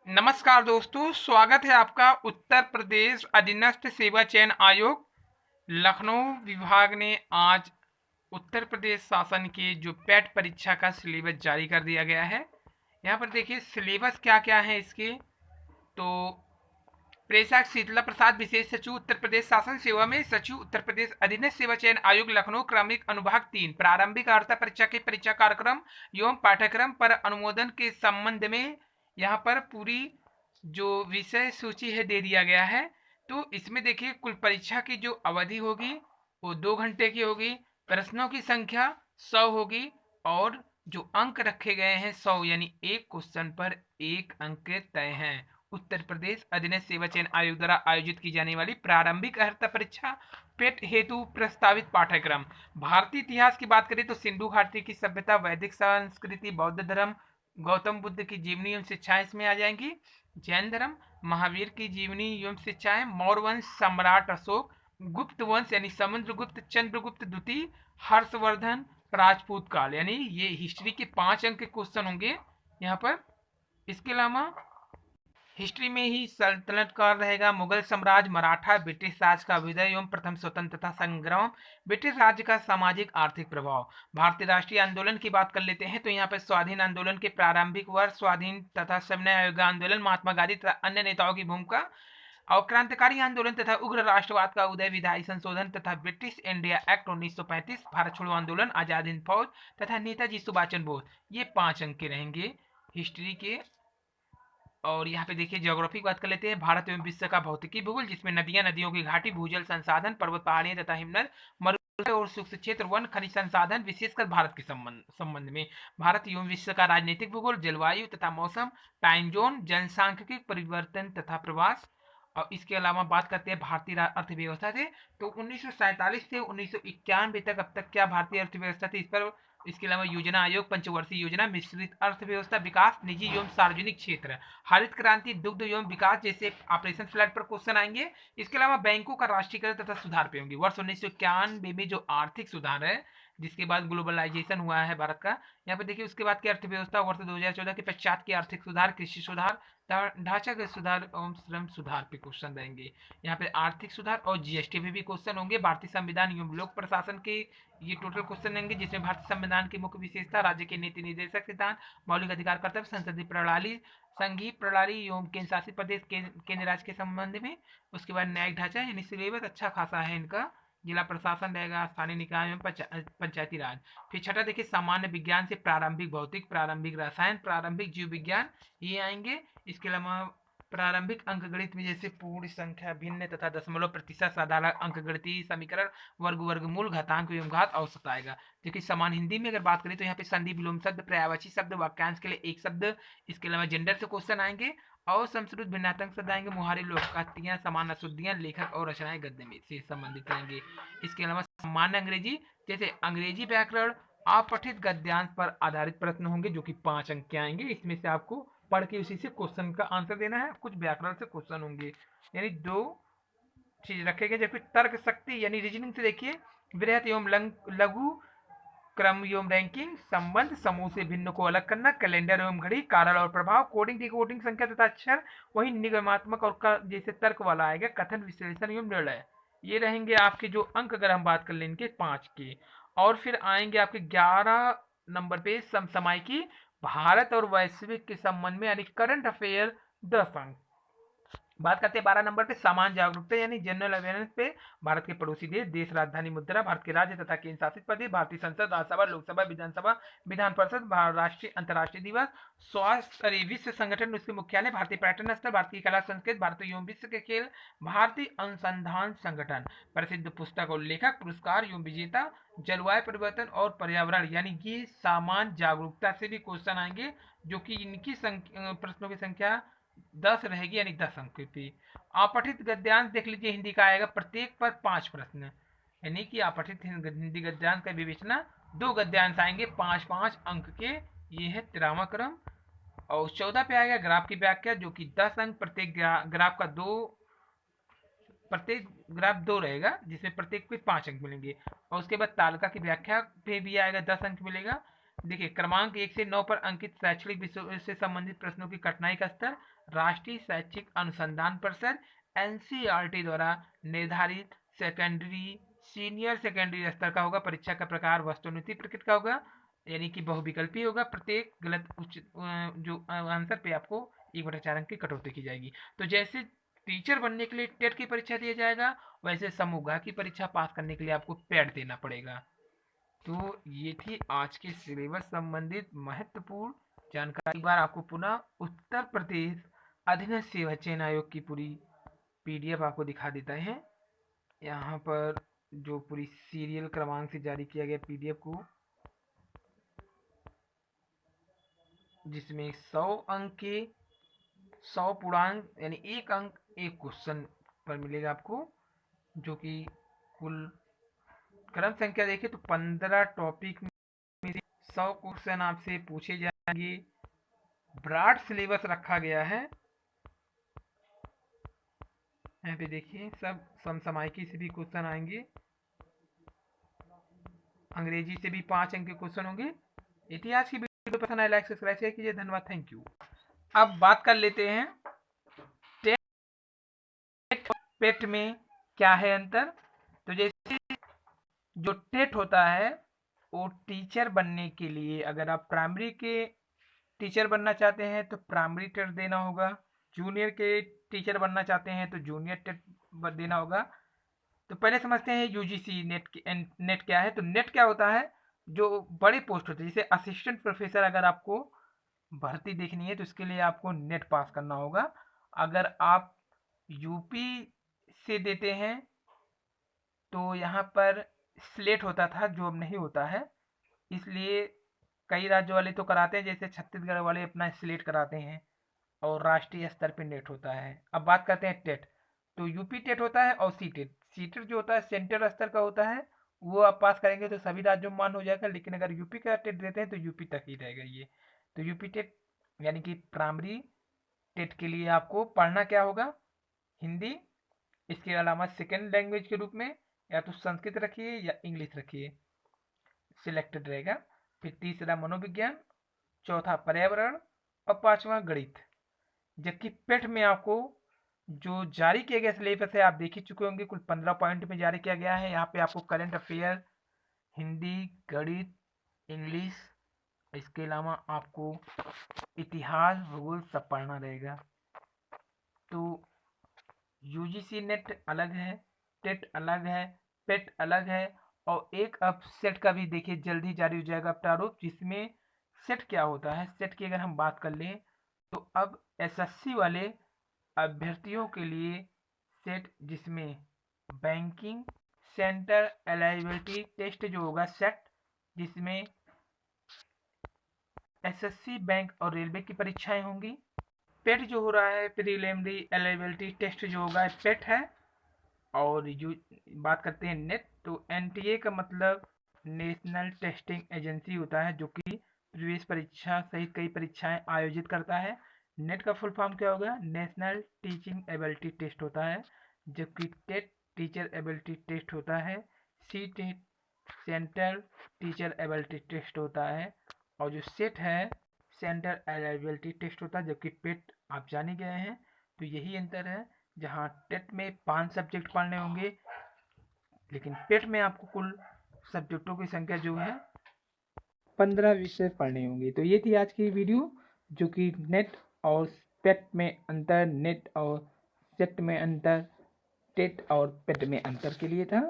नमस्कार दोस्तों, स्वागत है आपका। उत्तर प्रदेश अधीनस्थ सेवा चयन आयोग लखनऊ विभाग ने आज उत्तर प्रदेश शासन के जो पेट परीक्षा का सिलेबस जारी कर दिया गया है। यहाँ पर देखिए सिलेबस क्या क्या है इसके। तो प्रेषक शीतला प्रसाद, विशेष सचिव उत्तर प्रदेश शासन सेवा में सचिव उत्तर प्रदेश अधीनस्थ सेवा चयन आयोग लखनऊ, क्रमिक अनुभाग 3, प्रारंभिक अर्हता परीक्षा के परीक्षा कार्यक्रम एवं पाठ्यक्रम पर अनुमोदन के संबंध में यहाँ पर पूरी जो विषय सूची है दे दिया गया है। तो इसमें देखिए कुल परीक्षा की जो अवधि होगी वो 2 घंटे की होगी। प्रश्नों की संख्या 100 होगी और जो अंक रखे गए हैं 100, यानी एक क्वेश्चन पर 1 अंक तय हैं। उत्तर प्रदेश अधीनस्थ सेवा चयन आयोग द्वारा आयोजित की जाने वाली प्रारंभिक अर्हता परीक्षा पेट हेतु प्रस्तावित पाठ्यक्रम। भारतीय इतिहास की बात करें तो सिंधु घाटी की सभ्यता, वैदिक संस्कृति, बौद्ध धर्म, गौतम बुद्ध की जीवनी एवं शिक्षाएं इसमें आ जाएंगी। जैन धर्म, महावीर की जीवनी एवं शिक्षाएं, मौर्य वंश, सम्राट अशोक, गुप्त वंश यानी समुद्रगुप्त, चंद्रगुप्त द्वितीय, हर्षवर्धन, राजपूत काल, यानी ये हिस्ट्री के 5 अंक के क्वेश्चन होंगे यहाँ पर। इसके अलावा हिस्ट्री में ही सल्तनत काल रहेगा, मुगल साम्राज्य, मराठा, ब्रिटिश राज का विदय एवं प्रथम स्वतंत्रता संग्राम, ब्रिटिश राज्य का सामाजिक आर्थिक प्रभाव। भारतीय राष्ट्रीय आंदोलन की बात कर लेते हैं तो यहाँ पर स्वाधीन आंदोलन के प्रारंभिक वर्ष, स्वाधीन तथा सविनय आयोग आंदोलन, महात्मा गांधी तथा अन्य नेताओं की भूमिका और क्रांतिकारी आंदोलन तथा उग्र राष्ट्रवाद का उदय, विधायी संशोधन तथा ब्रिटिश इंडिया एक्ट 1935, भारत छोड़ो आंदोलन, आजाद हिंद फौज तथा नेताजी सुभाष चंद्र बोस। ये 5 अंक के रहेंगे हिस्ट्री के। और यहाँ पे देखिए ज्योग्राफी की बात कर लेते हैं। भारत एवं विश्व का भौतिकी भूगोल, जिसमें नदियां, नदियों की घाटी, भूजल संसाधन, पर्वत, पहाड़ियां तथा हिमनद, मरुभूमि और शुष्क क्षेत्र, वन, खनिज संसाधन, विशेषकर भारत के संबंध में। भारत एवं विश्व का राजनीतिक भूगोल, जलवायु तथा मौसम, टाइम जोन, जनसांख्यिकी परिवर्तन तथा प्रवास। और इसके अलावा बात करते हैं भारतीय अर्थव्यवस्था से, तो 1947 से 1991 तक अब तक क्या भारतीय अर्थव्यवस्था थी इस पर। इसके अलावा योजना आयोग, पंचवर्षीय योजना, मिश्रित अर्थव्यवस्था, विकास, निजी एवं सार्वजनिक क्षेत्र, हरित क्रांति, दुग्ध एवं विकास जैसे ऑपरेशन फ्लड पर क्वेश्चन आएंगे। इसके अलावा बैंकों का राष्ट्रीयकरण तथा सुधार पे होंगे। वर्ष 1991 में जो आर्थिक सुधार है, जिसके बाद ग्लोबलाइजेशन हुआ है भारत का, यहाँ पे देखिए उसके बाद की अर्थव्यवस्था, वर्ष 2014 के पश्चात की आर्थिक सुधार, कृषि सुधार, ढांचागत सुधार एवं श्रम सुधार पे क्वेश्चन रहेंगे। यहाँ पे आर्थिक सुधार और जीएसटी पे भी क्वेश्चन होंगे। भारतीय संविधान एवं लोक प्रशासन के ये टोटल क्वेश्चन रहेंगे, जिसमें भारतीय संविधान की मुख्य विशेषता, राज्य के नीति निर्देशक सिद्धांत, मौलिक अधिकार, कर्तव्य, संसदीय प्रणाली, संघीय प्रणाली एवं केंद्र शासित प्रदेश केंद्र राज्य के संबंध में। उसके बाद न्यायिक ढांचा, यानी सिलेबस अच्छा खासा है इनका। जिला प्रशासन रहेगा, स्थानीय निकाय एवं पंचायती राज। फिर छठा देखिए सामान्य विज्ञान से प्रारंभिक भौतिक, प्रारंभिक रसायन, प्रारंभिक जीव विज्ञान, ये आएंगे। इसके अलावा प्रारंभिक अंकगणित में जैसे पूर्ण संख्या, भिन्न तथा दशमलव, प्रतिशत, साधारण अंकगणितीय समीकरण, वर्ग, वर्गमूल, घातांक एवं घात, औसत आएगा। देखिए समान हिंदी में अगर बात करें तो यहाँ पे संधि, विलोम शब्द, पर्यायवाची शब्द, वाक्यांश के लिए एक शब्द। इसके अलावा जेंडर से क्वेश्चन आएंगे और संस्कृत भिन्नात्मक शब्द आएंगे, मुहारे, लोकोक्तियां, समान अशुद्धियां, लेखक और रचनाएं गद्य में से संबंधित रहेंगे। इसके अलावा सामान्य अंग्रेजी, जैसे अंग्रेजी व्याकरण, अपठित गद्यांश पर आधारित प्रश्न होंगे जो कि 5 अंक के आएंगे। इसमें से आपको पढ़ के उसी से क्वेश्चन का आंसर देना है। कुछ व्याकरण से क्वेश्चन होंगे, यानी 2 चीज रखे गए। जबकि तर्क शक्ति यानी रीजनिंग से देखिए, वृहत एवं लघु, क्रम एवं रैंकिंग, संबंध, समूह से भिन्न को अलग करना, कैलेंडर एवं घड़ी, कारण और प्रभाव, कोडिंग, डिकोडिंग, संख्या तथा अक्षर, वही निगमात्मक और जैसे तर्क वाला आएगा, कथन, विश्लेषण एवं निर्णय। ये रहेंगे आपके जो अंक, अगर हम बात कर लें इनके 5 के। और फिर आएंगे आपके 11 नंबर पे समसामयिकी, भारत और वैश्विक के संबंध में, यानी करंट अफेयर, 10 अंक। बात करते हैं 12 नंबर पे सामान्य जागरूकता, यानी जनरल अवेयरनेस पे, भारत के पड़ोसी देश, देश, राजधानी, मुद्रा, भारत के राज्य तथा केंद्र शासित प्रदेश, भारतीय संसद, राज्यसभा, लोकसभा, विधानसभा, विधान परिषद, राष्ट्रीय अंतर्राष्ट्रीय दिवस, स्वास्थ्य, अरे विश्व संगठन उसके मुख्यालय, भारतीय पर्यटन स्थल, भारतीय कला संस्कृति, भारतीय एवं विश्व के खेल, भारतीय अनुसंधान संगठन, प्रसिद्ध पुस्तक और लेखक, पुरस्कार एवं विजेता, जलवायु परिवर्तन और पर्यावरण, यानी ये सामान्य जागरूकता से भी क्वेश्चन आएंगे, जो कि इनकी प्रश्नों की संख्या 10 रहेगी, यानी 10 अंक पे। अपठित गद्यांश देख लीजिए, हिंदी का आएगा, प्रत्येक पर 5 प्रश्न, यानी कि अपठित हिंदी गद्यांश का विवेचना, 2 गद्यांश आएंगे 5-5 अंक के। ये है 13वां क्रम। और 14 पे आएगा ग्राफ की व्याख्या, जो कि 10 अंक, प्रत्येक ग्राफ का प्रत्येक ग्राफ 2 रहेगा, जिसमें प्रत्येक पे 5 अंक मिलेंगे। और उसके बाद तालिका की व्याख्या पे भी आएगा, 10 अंक मिलेगा। देखिए, क्रमांक 1 से 9 पर अंकित शैक्षणिक विषयों से संबंधित प्रश्नों की कठिनाई का स्तर राष्ट्रीय शैक्षिक अनुसंधान परिषद एनसीईआरटी द्वारा निर्धारित सेकेंडरी सीनियर सेकेंडरी स्तर का होगा। परीक्षा का प्रकार वस्तुनिधि प्रकृति का होगा, यानी कि बहुविकल्पी होगा। प्रत्येक गलत जो आंसर पे आपको 1/4 अंक की कटौती की जाएगी। तो जैसे टीचर बनने के लिए टेट की परीक्षा दिया जाएगा, वैसे समूह की परीक्षा पास करने के लिए आपको पैट देना पड़ेगा। तो ये थी आज के सिलेबस संबंधित महत्वपूर्ण जानकारी। बार आपको पुनः उत्तर प्रदेश अधीनस्थ सेवा चयन आयोग की पूरी पीडीएफ आपको दिखा देता है। यहाँ पर जो पूरी सीरियल क्रमांक से जारी किया गया पीडीएफ को, जिसमें 100 अंक के 100 पूर्णांक यानी 1 अंक 1 क्वेश्चन पर मिलेगा आपको, जो कि कुल क्रम संख्या देखें तो 15 टॉपिक में 100 क्वेश्चन आपसे पूछे जाएंगे। ब्रॉड सिलेबस रखा गया है। यहाँ पे देखिए सब समसामयिकी से भी क्वेश्चन आएंगे, अंग्रेजी से भी 5 अंक के क्वेश्चन होंगे। इतिहास की वीडियो पसंद आए लाइक सब्सक्राइब शेयर कीजिए। धन्यवाद, थैंक यू। अब बात कर लेते हैं पेट में क्या है अंतर। तो जैसे जो टेट होता है वो टीचर बनने के लिए, अगर आप प्राइमरी के टीचर बनना चाहते हैं तो प्राइमरी टेट देना होगा। जूनियर के टीचर बनना चाहते हैं तो जूनियर टेट देना होगा। तो पहले समझते हैं यूजीसी नेट क्या है। तो नेट क्या होता है, जो बड़े पोस्ट होते हैं, जैसे असिस्टेंट प्रोफेसर अगर आपको भर्ती देखनी है तो इसके लिए आपको नेट पास करना होगा। अगर आप यूपी से देते हैं तो यहाँ पर स्लेट होता था, जो अब नहीं होता है। इसलिए कई राज्य वाले तो कराते हैं, जैसे छत्तीसगढ़ वाले अपना स्लेट कराते हैं और राष्ट्रीय स्तर पे नेट होता है। अब बात करते हैं टेट। तो यूपी टेट होता है और सी टेट। सी टेट जो होता है सेंट्रल स्तर का होता है, वो आप पास करेंगे तो सभी राज्यों में मान हो जाएगा। लेकिन अगर यूपी का टेट देते हैं तो यूपी तक ही रहेगा ये। तो यूपी टेट यानी कि प्राइमरी टेट के लिए आपको पढ़ना क्या होगा, हिंदी। इसके अलावा सेकेंड लैंग्वेज के रूप में या तो संस्कृत रखिए या इंग्लिश रखिए, सिलेक्टेड रहेगा। फिर तीसरा मनोविज्ञान, चौथा पर्यावरण और पांचवा गणित। जबकि पेट में आपको जो जारी किया गया सिलेबस है आप देख ही चुके होंगे, कुल 15 पॉइंट में जारी किया गया है। यहाँ पे आपको करंट अफेयर, हिंदी, गणित, इंग्लिश, इसके अलावा आपको इतिहास, भूगोल सब पढ़ना रहेगा। तो यूजीसी नेट अलग है, टेट अलग है, पेट अलग है। और एक अब सेट का भी देखिए जल्दी जारी हो जाएगा प्रारूप, जिसमें सेट क्या होता है। सेट की अगर हम बात कर लें तो अब एसएससी वाले अभ्यर्थियों के लिए सेट, जिसमें बैंकिंग सेंटर एलिजिबिलिटी टेस्ट जो होगा सेट, जिसमें एसएससी बैंक और रेलवे की परीक्षाएं होंगी। पेट जो हो रहा है प्रीलिमिनरी एलिजिबिलिटी टेस्ट जो होगा पेट है। और जो बात करते हैं नेट, तो एनटीए का मतलब नेशनल टेस्टिंग एजेंसी होता है, जो कि प्रवेश परीक्षा सहित कई परीक्षाएं आयोजित करता है। नेट का फुल फॉर्म क्या होगा, नेशनल टीचिंग एबिलिटी टेस्ट होता है। जबकि टेट टीचर एबिलिटी टेस्ट होता है। C TET central teacher ability test होता है। और जो सेट है सेंटर एलिजिबिलिटी टेस्ट होता है। जबकि पेट आप जाने गए हैं। तो यही अंतर है, जहाँ टेट में 5 सब्जेक्ट पढ़ने होंगे, लेकिन पेट में आपको कुल सब्जेक्टों की संख्या जो है 15 विषय पढ़ने होंगे। तो ये थी आज की वीडियो, जो कि नेट और पेट में अंतर, नेट और सेट में अंतर, टेट और पेट में अंतर के लिए था।